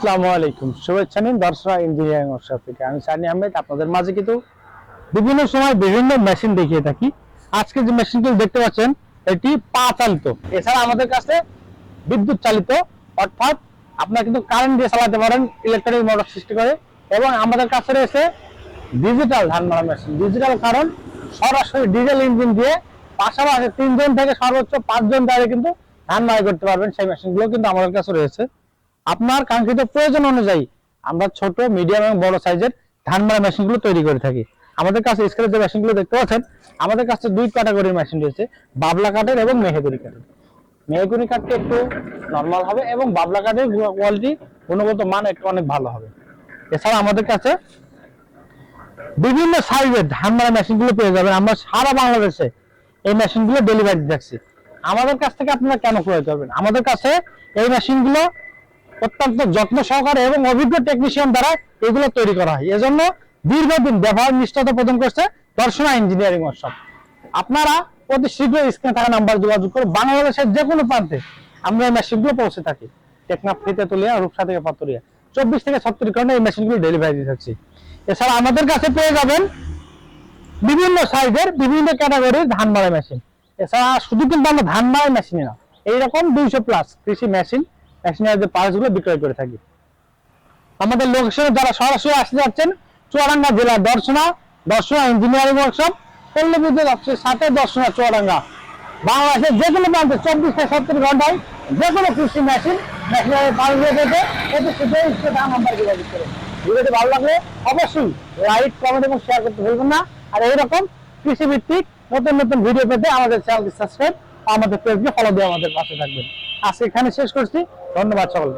আসসালামু আলাইকুম, শুভেচ্ছা নিন দর্শক ইঞ্জিনিয়ারিং ওয়ার্কশপ থেকে। আমি সানি আহমেদ আপনাদের মাঝে কিন্তু বিভিন্ন সময় বিভিন্ন মেশিন দেখিয়ে থাকি। আজকে যে মেশিনটি দেখতে পাচ্ছেন এটি পা চালিত, এছাড়া আমাদের কাছে বিদ্যুৎ চালিত, অর্থাৎ আপনারা কিন্তু কারেন্ট দিয়ে চালাতে পারেন, ইলেকট্রিক মোটর সৃষ্টি করে। এবং আমাদের কাছে রয়েছে ডিজিটাল ধান মারা মেশিন। ডিজিটাল কারণ সরাসরি ডিজেল ইঞ্জিন দিয়ে পাশাপাশি 3 জন থেকে সর্বোচ্চ 5 জন দাঁড়িয়ে কিন্তু ধান মারা করতে পারবেন। সেই মেশিনগুলো কিন্তু আমাদের কাছে রয়েছে। আপনার কাঙ্ক্ষিত প্রয়োজন অনুযায়ী আমরা ছোট, মিডিয়াম এবং বড় সাইজের ধান মারা মেশিনগুলো তৈরি করে থাকি। আমাদের কাছে স্কেলের যে মেশিনগুলো দেখতে পাচ্ছেন, আমাদের কাছে 2 ক্যাটাগরির মেশিন রয়েছে, বাবলা কাঠের এবং মেহেগুনি কাঠের। মেহেগুনি কাঠটি একটু নরমাল হবে এবং বাবলা কাঠের কোয়ালিটি, গুণগত মান একটু অনেক ভালো হবে। এছাড়া আমাদের কাছে বিভিন্ন সাইজের ধান মারা মেশিনগুলো পেয়ে যাবেন। আমরা সারা বাংলাদেশে এই মেশিনগুলো ডেলিভারি দিচ্ছি। আমাদের কাছ থেকে আপনারা কেন ক্রয় করবেন? আমাদের কাছে এই মেশিনগুলো অত্যন্ত যত্ন সহকারে এবং অভিজ্ঞ টেকনিশিয়ান দ্বারা এগুলো তৈরি করা হয়। এজন্য দীর্ঘদিন ব্যবহার নিষ্ঠতা প্রদান করছে দর্শনা ইঞ্জিনিয়ারিং ওয়ার্কশপ। আপনারা অতি শীঘ্রই স্ক্রিনে থাকা নাম্বার যোগাযোগ করে বাংলাদেশের যে কোনো প্রান্তে আমরা এই মেশিনগুলো পৌঁছে থাকি। টেকনাফ থেকে তুলিয়া, রূপসা থেকে পাতুরিয়া, 24 থেকে 36 ঘন্টা এই মেশিনগুলো ডেলিভারি দিয়ে থাকছি। এছাড়া আমাদের কাছে পেয়ে যাবেন বিভিন্ন সাইজের বিভিন্ন ক্যাটাগরির ধান মারা মেশিন। এছাড়া শুধু কিন্তু আমরা ধান মারা মেশিনই না, এইরকম 200+ কৃষি মেশিনের যে পার্টসগুলো বিক্রয় করে থাকি। আমাদের লোকেশনে যারা সরাসরি আসতে যাচ্ছেন, চুয়াডাঙ্গা জেলার দর্শনা ইঞ্জিনিয়ারিং ওয়ার্কশপ, পল্লী বিদ্যুৎ অফিসের সাথে দর্শনা চুয়াডাঙ্গা। বাংলাদেশের যে কোনো প্রান্তে 24 থেকে 70 ঘন্টায় যে কোনো কৃষি মেশিনারি পার্টস পেতে এতে শুধু নাম্বার যোগাযোগ করে। ভিডিওটি ভালো লাগলে অবশ্যই লাইক, কমেন্ট এবং শেয়ার করতে ভুলবেন না। আর এইরকম কৃষি ভিত্তিক নতুন নতুন ভিডিও পেতে আমাদের চ্যানেলটি সাবস্ক্রাইব, আমাদের পেজকে ফলো দিয়ে আমাদের পাশে থাকবেন। আজকে এখানে শেষ করছি। ধন্যবাদ সকলকে।